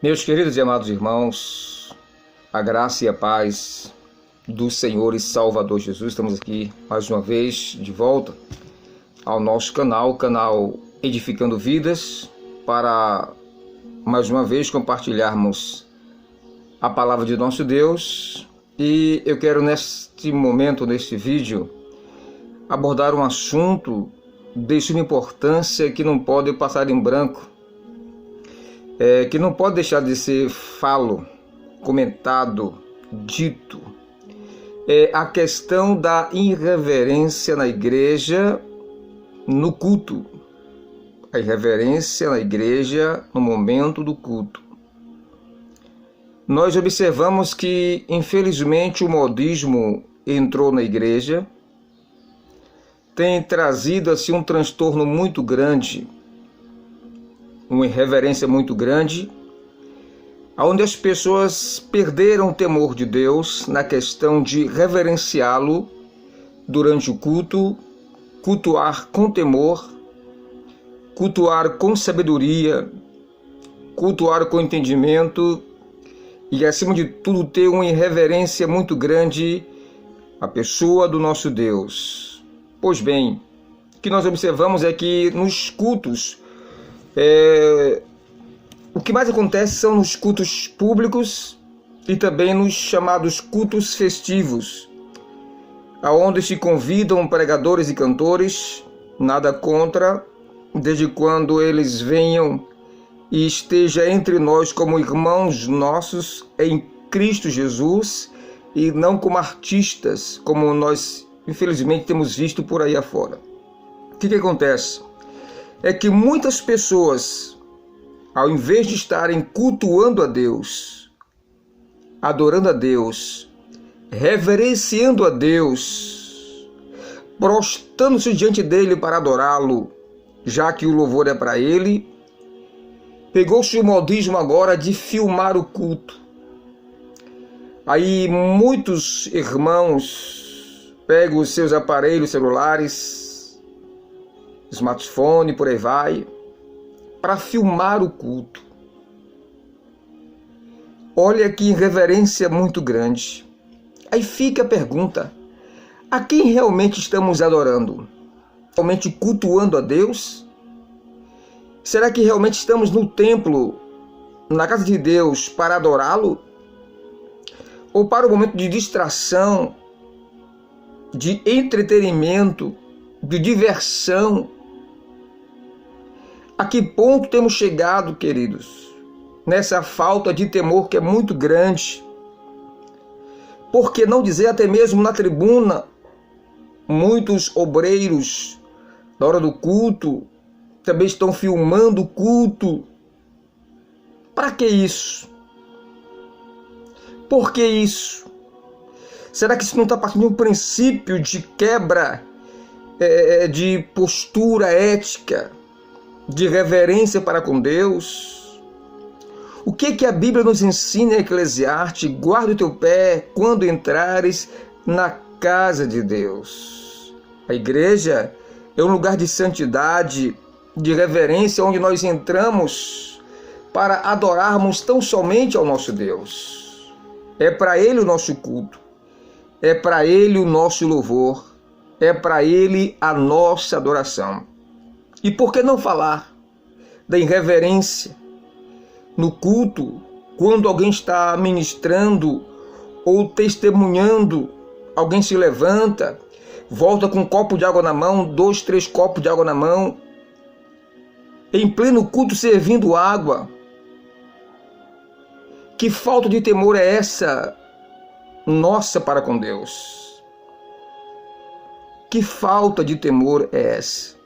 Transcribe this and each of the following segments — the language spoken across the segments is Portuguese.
Meus queridos e amados irmãos, a graça e a paz do Senhor e Salvador Jesus, estamos aqui mais uma vez de volta ao nosso canal Edificando Vidas, para mais uma vez compartilharmos a palavra de nosso Deus. E eu quero neste momento, neste vídeo, abordar um assunto de suma importância que não pode passar em branco, que não pode deixar de ser falo, comentado, dito. É a questão da irreverência na igreja no culto. A irreverência na igreja no momento do culto. Nós observamos que, infelizmente, o modismo entrou na igreja, tem trazido assim um transtorno muito grande, uma irreverência muito grande, onde as pessoas perderam o temor de Deus na questão de reverenciá-lo durante o culto, cultuar com temor, cultuar com sabedoria, cultuar com entendimento e, acima de tudo, ter uma irreverência muito grande à pessoa do nosso Deus. Pois bem, o que nós observamos é que nos cultos, o que mais acontece são nos cultos públicos e também nos chamados cultos festivos, aonde se convidam pregadores e cantores, nada contra, desde quando eles venham e estejam entre nós como irmãos nossos em Cristo Jesus e não como artistas, como nós infelizmente temos visto por aí afora. O que acontece? É que muitas pessoas, ao invés de estarem cultuando a Deus, adorando a Deus, reverenciando a Deus, prostrando-se diante dele para adorá-lo, já que o louvor é para ele, pegou-se o modismo agora de filmar o culto. Aí muitos irmãos pegam os seus aparelhos celulares, smartphone, por aí vai, para filmar o culto. Olha que irreverência muito grande. Aí fica a pergunta: a quem realmente estamos adorando? Realmente cultuando a Deus? Será que realmente estamos no templo, na casa de Deus, para adorá-lo? Ou para o momento de distração, de entretenimento, de diversão? A que ponto temos chegado, queridos, nessa falta de temor que é muito grande? Por que não dizer até mesmo na tribuna, muitos obreiros, na hora do culto, também estão filmando o culto. Para que isso? Por que isso? Será que isso não está partindo de um princípio de quebra de postura ética, de reverência para com Deus? O que a Bíblia nos ensina em Eclesiastes? Guarda o teu pé quando entrares na casa de Deus. A igreja é um lugar de santidade, de reverência, onde nós entramos para adorarmos tão somente ao nosso Deus. É para Ele o nosso culto, é para Ele o nosso louvor, é para Ele a nossa adoração. E por que não falar da irreverência no culto, quando alguém está ministrando ou testemunhando, alguém se levanta, volta com um copo de água na mão, 2, 3 copos de água na mão, em pleno culto servindo água? Que falta de temor é essa nossa para com Deus? Que falta de temor é essa?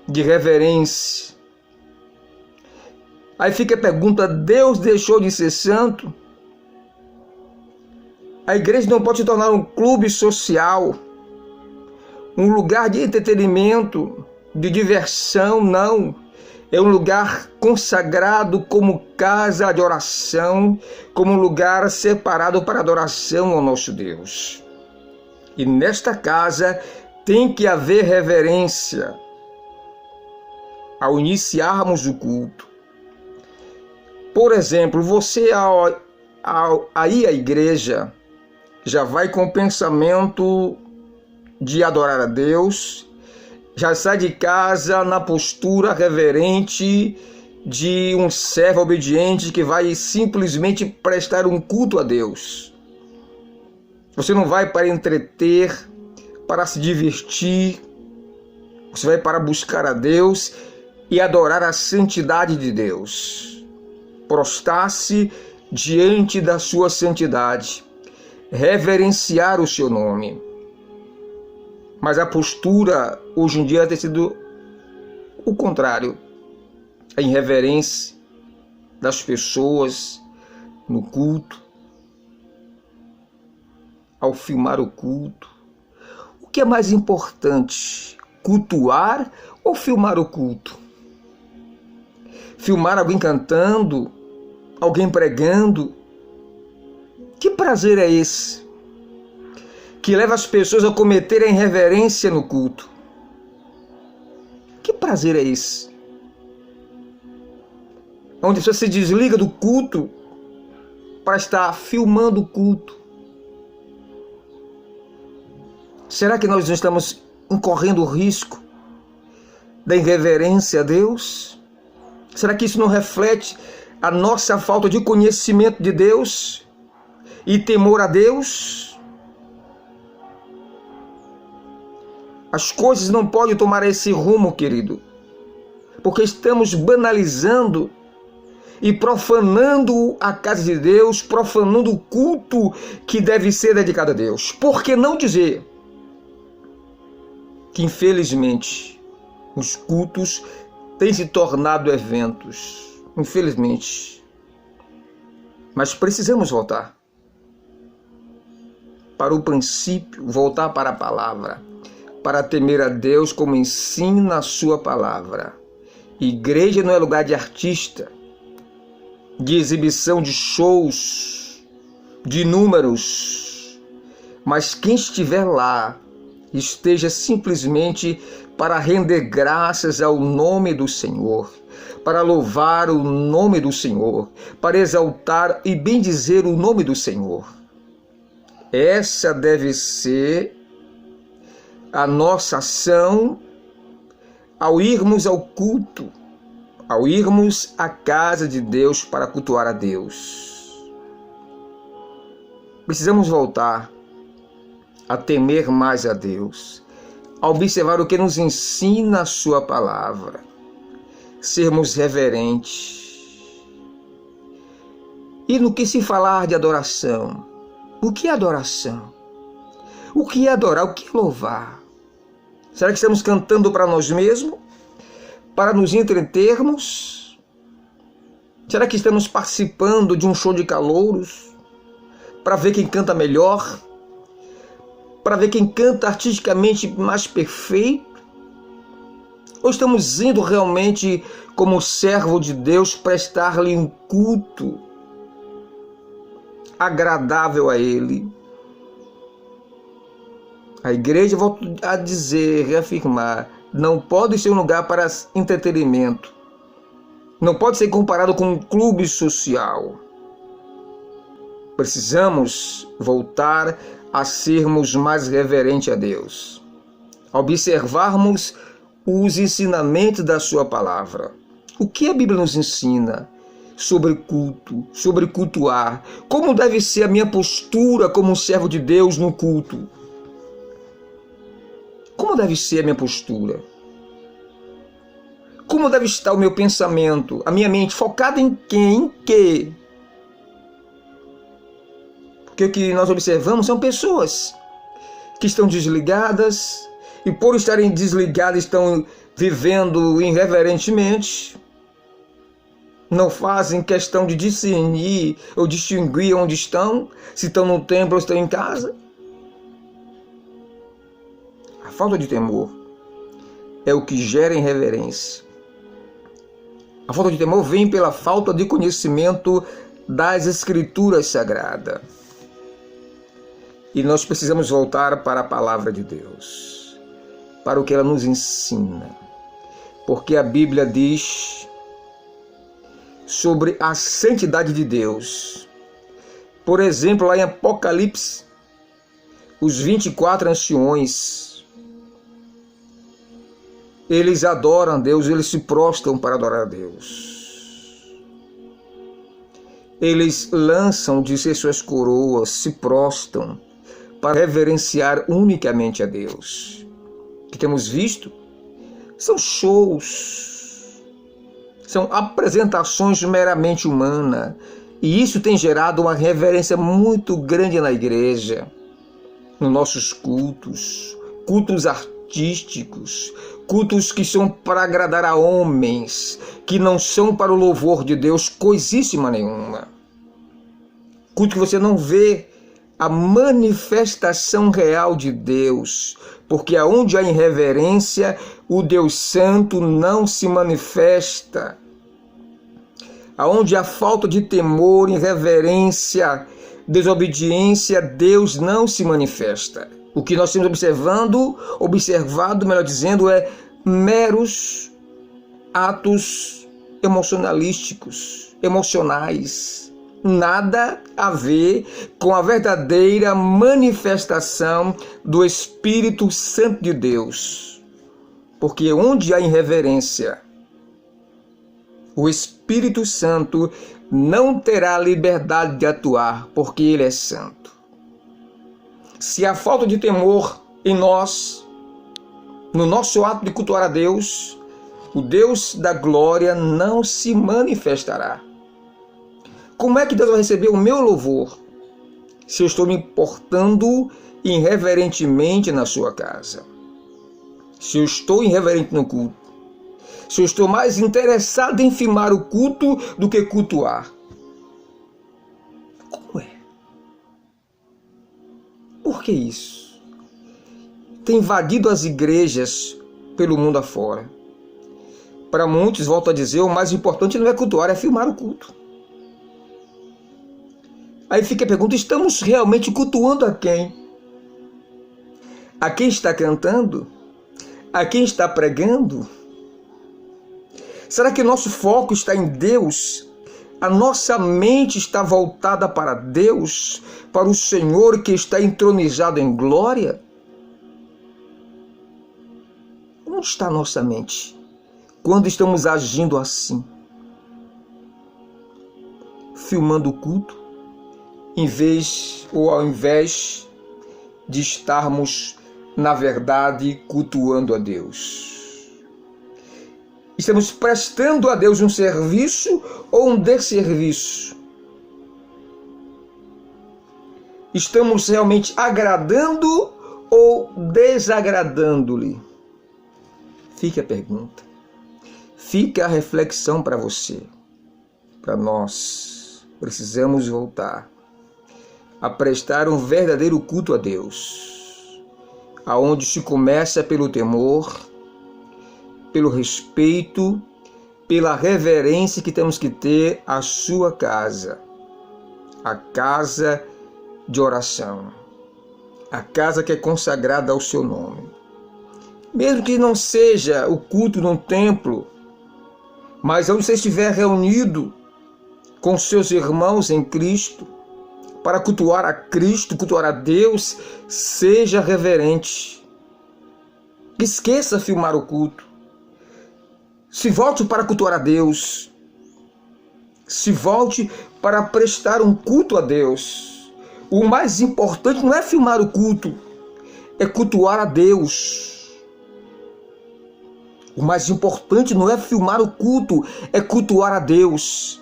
De reverência. Aí fica a pergunta: Deus deixou de ser santo? A igreja não pode se tornar um clube social, um lugar de entretenimento, de diversão, não. É um lugar consagrado como casa de oração, como um lugar separado para adoração ao nosso Deus. E nesta casa tem que haver reverência ao iniciarmos o culto. Por exemplo, você ao ir à igreja já vai com o pensamento de adorar a Deus, já sai de casa na postura reverente de um servo obediente que vai simplesmente prestar um culto a Deus. Você não vai para entreter, para se divertir, você vai para buscar a Deus e adorar a santidade de Deus. Prostrar-se diante da sua santidade, reverenciar o seu nome. Mas a postura hoje em dia tem sido o contrário. A irreverência das pessoas no culto, ao filmar o culto. O que é mais importante, cultuar ou filmar o culto? Filmar alguém cantando, alguém pregando? Que prazer é esse que leva as pessoas a cometerem irreverência no culto? Que prazer é esse? Onde você se desliga do culto para estar filmando o culto. Será que nós não estamos incorrendo o risco da irreverência a Deus? Será que isso não reflete a nossa falta de conhecimento de Deus e temor a Deus? As coisas não podem tomar esse rumo, querido, porque estamos banalizando e profanando a casa de Deus, profanando o culto que deve ser dedicado a Deus. Por que não dizer que, infelizmente, os cultos têm se tornado eventos? Infelizmente. Mas precisamos voltar para o princípio, voltar para a palavra, para temer a Deus como ensina a sua palavra. Igreja não é lugar de artista, de exibição de shows, de números, mas quem estiver lá esteja simplesmente para render graças ao nome do Senhor, para louvar o nome do Senhor, para exaltar e bendizer o nome do Senhor. Essa deve ser a nossa ação ao irmos ao culto, ao irmos à casa de Deus para cultuar a Deus. Precisamos voltar a temer mais a Deus, a observar o que nos ensina a sua palavra, sermos reverentes. E no que se falar de adoração, o que é adoração? O que é adorar? O que é louvar? Será que estamos cantando para nós mesmos? Para nos entretermos? Será que estamos participando de um show de calouros? Para ver quem canta melhor? Para ver quem canta artisticamente mais perfeito? Ou estamos indo realmente, como servo de Deus, prestar-lhe um culto agradável a Ele? A igreja, volto a dizer, reafirmar, não pode ser um lugar para entretenimento. Não pode ser comparado com um clube social. Precisamos voltar a sermos mais reverentes a Deus, a observarmos os ensinamentos da sua palavra. O que a Bíblia nos ensina sobre culto, sobre cultuar? Como deve ser a minha postura como um servo de Deus no culto? Como deve ser a minha postura? Como deve estar o meu pensamento, a minha mente focada em quem? Em quê? Porque o que nós observamos são pessoas que estão desligadas e, por estarem desligadas, estão vivendo irreverentemente. Não fazem questão de discernir ou distinguir onde estão, se estão no templo ou estão em casa. A falta de temor é o que gera irreverência. A falta de temor vem pela falta de conhecimento das Escrituras Sagradas. E nós precisamos voltar para a palavra de Deus, para o que ela nos ensina. Porque a Bíblia diz sobre a santidade de Deus. Por exemplo, lá em Apocalipse, os 24 anciões, eles adoram a Deus, eles se prostram para adorar a Deus. Eles lançam de ser suas coroas, se prostram para reverenciar unicamente a Deus. O que temos visto são shows, são apresentações meramente humanas, e isso tem gerado uma reverência muito grande na igreja, nos nossos cultos, cultos artísticos, cultos que são para agradar a homens, que não são para o louvor de Deus, coisíssima nenhuma. Culto que você não vê a manifestação real de Deus, porque aonde há irreverência, o Deus Santo não se manifesta. Aonde há falta de temor, irreverência, desobediência, Deus não se manifesta. O que nós temos observado, melhor dizendo, é meros atos emocionalísticos, emocionais. Nada a ver com a verdadeira manifestação do Espírito Santo de Deus. Porque onde há irreverência, o Espírito Santo não terá liberdade de atuar, porque Ele é santo. Se há falta de temor em nós, no nosso ato de cultuar a Deus, o Deus da glória não se manifestará. Como é que Deus vai receber o meu louvor se eu estou me portando irreverentemente na sua casa? Se eu estou irreverente no culto? Se eu estou mais interessado em filmar o culto do que cultuar? Como é? Por que isso? Tem invadido as igrejas pelo mundo afora. Para muitos, volto a dizer, o mais importante não é cultuar, é filmar o culto. Aí fica a pergunta, estamos realmente cultuando a quem? A quem está cantando? A quem está pregando? Será que nosso foco está em Deus? A nossa mente está voltada para Deus, para o Senhor que está entronizado em glória? Onde está a nossa mente quando estamos agindo assim? Filmando o culto? Ao invés de estarmos, na verdade, cultuando a Deus. Estamos prestando a Deus um serviço ou um desserviço? Estamos realmente agradando ou desagradando-lhe? Fica a pergunta. Fica a reflexão para você, para nós. Precisamos voltar a prestar um verdadeiro culto a Deus, aonde se começa pelo temor, pelo respeito, pela reverência que temos que ter à sua casa, a casa de oração, a casa que é consagrada ao seu nome. Mesmo que não seja o culto num templo, mas onde você estiver reunido com seus irmãos em Cristo, para cultuar a Cristo, cultuar a Deus, seja reverente. Esqueça filmar o culto. Se volte para cultuar a Deus. Se volte para prestar um culto a Deus. O mais importante não é filmar o culto, é cultuar a Deus. O mais importante não é filmar o culto, é cultuar a Deus.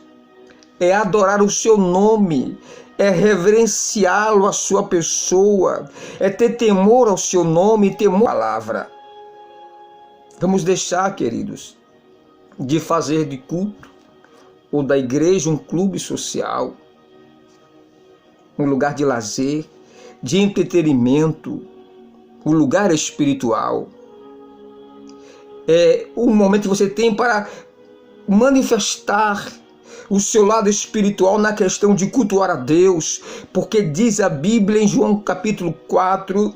É adorar o seu nome, é reverenciá-lo, a sua pessoa, é ter temor ao seu nome, temor à palavra. Vamos deixar, queridos, de fazer de culto ou da igreja um clube social, um lugar de lazer, de entretenimento, um lugar espiritual. É o momento que você tem para manifestar o seu lado espiritual na questão de cultuar a Deus, porque diz a Bíblia em João capítulo 4,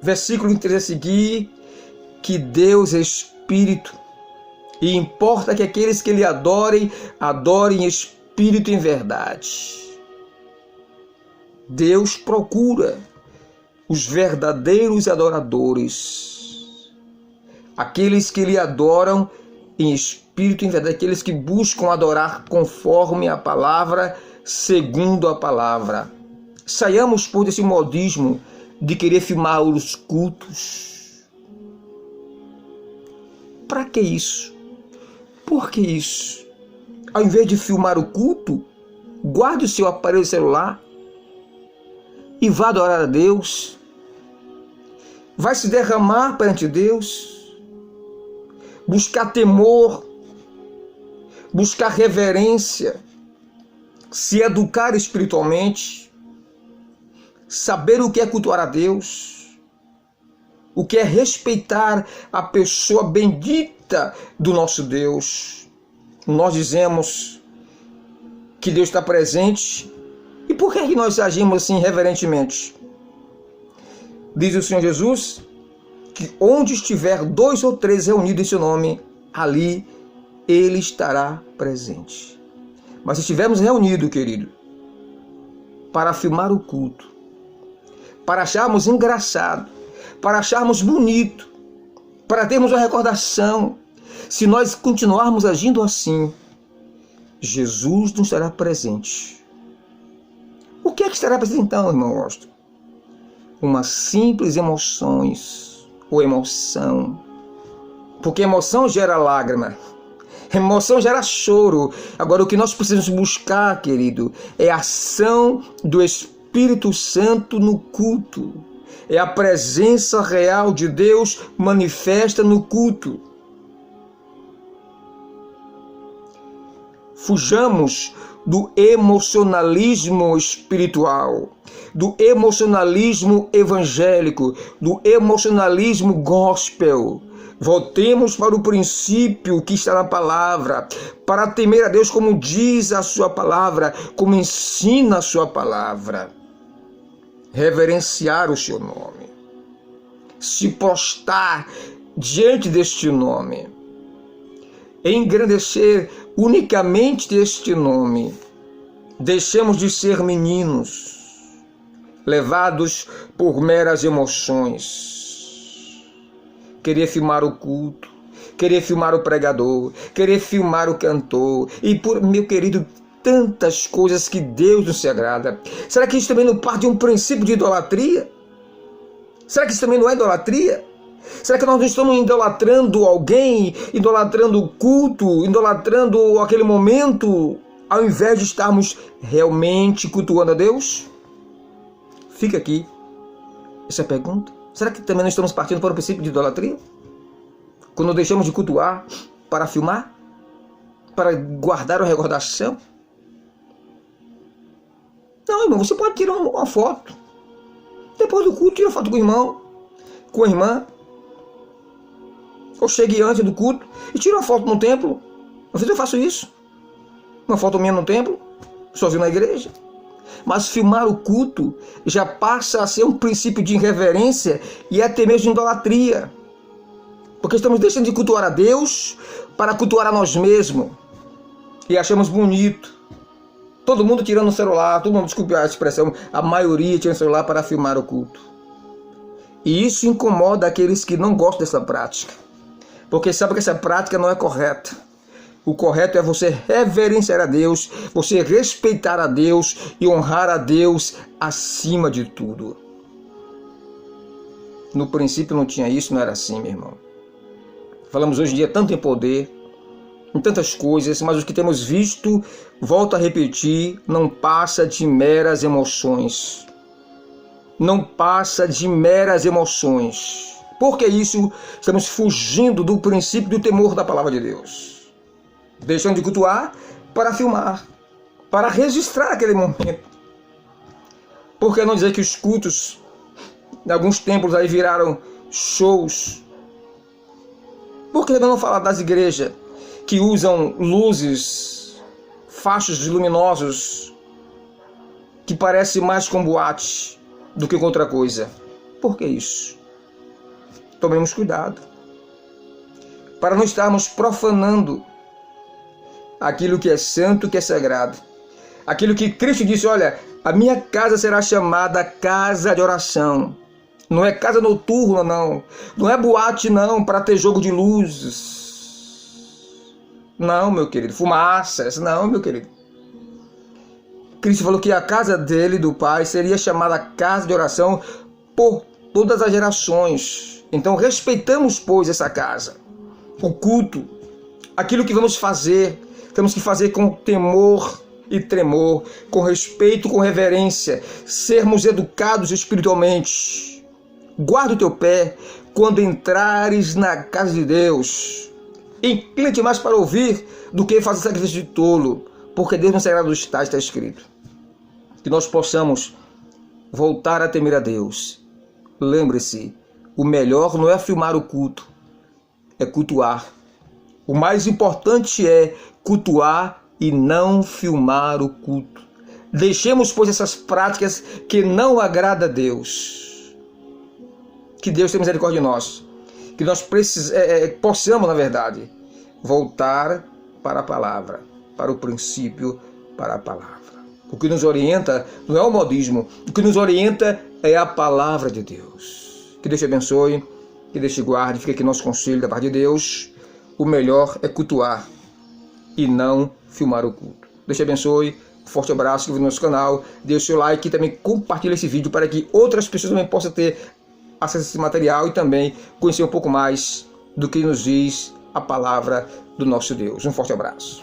versículo 3 a seguir, que Deus é Espírito E importa que aqueles que lhe adorem, adorem em espírito e em verdade. Deus procura os verdadeiros adoradores, aqueles que lhe adoram em espírito e em verdade, aqueles que buscam adorar conforme a palavra, segundo a palavra. Saiamos, pois, desse modismo de querer filmar os cultos. Para que isso? Por que isso? Ao invés de filmar o culto, guarde o seu aparelho celular e vá adorar a Deus. Vai se derramar perante Deus, buscar temor, buscar reverência, se educar espiritualmente, saber o que é cultuar a Deus, o que é respeitar a pessoa bendita do nosso Deus. Nós dizemos que Deus está presente, e por que nós agimos assim reverentemente? Diz o Senhor Jesus que onde estiver 2 ou 3 reunidos em seu nome, ali Ele estará presente. Mas se estivermos reunidos, querido, para filmar o culto, para acharmos engraçado, para acharmos bonito, para termos uma recordação, se nós continuarmos agindo assim, Jesus não estará presente. O que é que estará presente então, irmão Austin? Uma simples emoções ou emoção. Porque emoção gera lágrima, emoção gera choro. Agora o que nós precisamos buscar, querido, é a ação do Espírito Santo no culto. É a presença real de Deus manifesta no culto. Fujamos do emocionalismo espiritual, do emocionalismo evangélico, do emocionalismo gospel. Voltemos para o princípio que está na palavra, para temer a Deus como diz a sua palavra, como ensina a sua palavra. Reverenciar o seu nome, se prostrar diante deste nome, engrandecer unicamente este nome. Deixemos de ser meninos, levados por meras emoções. Querer filmar o culto, querer filmar o pregador, querer filmar o cantor. E, meu querido, tantas coisas que Deus não se agrada. Será que isso também não parte de um princípio de idolatria? Será que isso também não é idolatria? Será que nós não estamos idolatrando alguém, idolatrando o culto, idolatrando aquele momento, ao invés de estarmos realmente cultuando a Deus? Fica aqui essa pergunta. Será que também não estamos partindo para o princípio de idolatria? Quando deixamos de cultuar para filmar? Para guardar uma recordação? Não, irmão, você pode tirar uma foto. Depois do culto, tira uma foto com o irmão, com a irmã. Ou chegue antes do culto e tira uma foto no templo. Às vezes eu faço isso. Uma foto minha no templo, sozinho na igreja. Mas filmar o culto já passa a ser um princípio de irreverência e até mesmo de idolatria. Porque estamos deixando de cultuar a Deus para cultuar a nós mesmos. E achamos bonito. Todo mundo tirando o celular, todo mundo, desculpe a expressão, a maioria tirando o celular para filmar o culto. E isso incomoda aqueles que não gostam dessa prática. Porque sabe que essa prática não é correta. O correto é você reverenciar a Deus, você respeitar a Deus e honrar a Deus acima de tudo. No princípio não tinha isso, não era assim, meu irmão. Falamos hoje em dia tanto em poder, em tantas coisas, mas o que temos visto, volto a repetir, não passa de meras emoções. Não passa de meras emoções. Por que isso? Estamos fugindo do princípio do temor da palavra de Deus. Deixando de cultuar para filmar, para registrar aquele momento. Por que não dizer que os cultos, em alguns templos aí viraram shows? Por que não falar das igrejas que usam luzes, fachos luminosos, que parece mais com boate do que com outra coisa? Por que isso? Tomemos cuidado. para não estarmos profanando aquilo que é santo, que é sagrado. Aquilo que Cristo disse, olha, a minha casa será chamada casa de oração. Não é casa noturna, não. Não é boate, não, para ter jogo de luzes. Não, meu querido. Fumaças. Não, meu querido. Cristo falou que a casa dele, do Pai, seria chamada casa de oração por todas as gerações. Então respeitamos, pois, essa casa. O culto. Aquilo que vamos fazer, temos que fazer com temor e tremor, com respeito, com reverência. Sermos educados espiritualmente. Guarda o teu pé quando entrares na casa de Deus. Incline-te mais para ouvir do que fazer sacrifício de tolo, porque Deus não se agrada dos tais, está escrito. Que nós possamos voltar a temer a Deus. Lembre-se, o melhor não é filmar o culto, é cultuar. O mais importante é cultuar e não filmar o culto. Deixemos, pois, essas práticas que não agradam a Deus. Que Deus tenha misericórdia de nós. Que nós possamos, na verdade, voltar para a palavra, para o princípio, para a palavra. O que nos orienta não é o modismo, o que nos orienta é a palavra de Deus. Que Deus te abençoe, que Deus te guarde, fica aqui nosso conselho da parte de Deus. O melhor é cultuar e não filmar o culto. Deus te abençoe, forte abraço, que no nosso canal, dê o seu like e também compartilhe esse vídeo para que outras pessoas também possam ter acesso a esse material e também conhecer um pouco mais do que nos diz a palavra do nosso Deus. Um forte abraço.